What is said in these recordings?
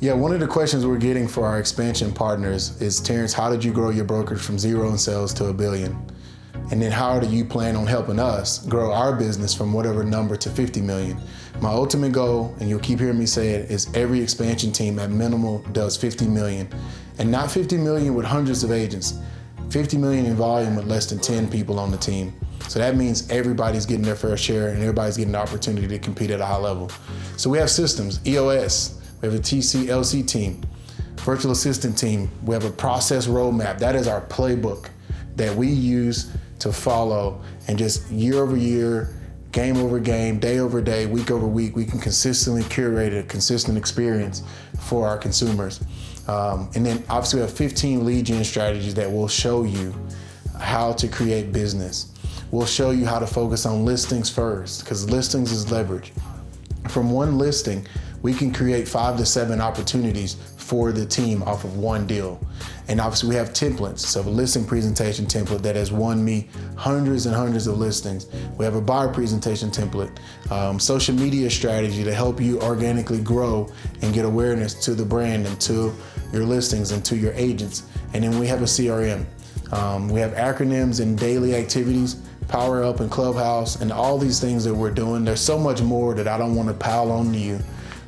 Yeah, one of the questions we're getting for our expansion partners is, Terrence, how did you grow your brokerage from 0 in sales to $1 billion? And then how do you plan on helping us grow our business from whatever number to 50 million? My ultimate goal, and you'll keep hearing me say it, is every expansion team at minimal does 50 million. And not 50 million with hundreds of agents, 50 million in volume with less than 10 people on the team. So that means everybody's getting their fair share and everybody's getting the opportunity to compete at a high level. So we have systems, EOS, we have a TCLC team, virtual assistant team, we have a process roadmap. That is our playbook that we use to follow, and just year over year, game over game, day over day, week over week, we can consistently curate a consistent experience for our consumers. And then obviously we have 15 lead gen strategies that will show you how to create business. We'll show you how to focus on listings first, because listings is leverage. From one listing, we can create 5 to 7 opportunities for the team off of one deal. And obviously we have templates. So a listing presentation template that has won me hundreds and hundreds of listings. We have a buyer presentation template, social media strategy to help you organically grow and get awareness to the brand and to your listings and to your agents. And then we have a CRM. We have acronyms and daily activities, Power Up and Clubhouse, and all these things that we're doing. There's so much more that I don't want to pile on to you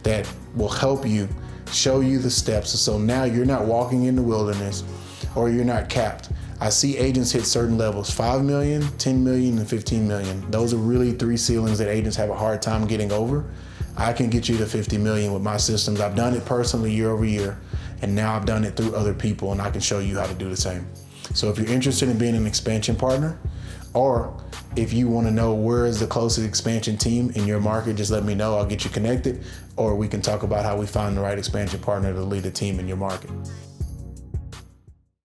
that will help you, show you the steps. So now you're not walking in the wilderness or you're not capped. I see agents hit certain levels, 5 million, 10 million, and 15 million. Those are really 3 ceilings that agents have a hard time getting over. I can get you to 50 million with my systems. I've done it personally year over year, and now I've done it through other people, and I can show you how to do the same. So if you're interested in being an expansion partner, or if you want to know where is the closest expansion team in your market, just let me know. I'll get you connected, or we can talk about how we find the right expansion partner to lead a team in your market.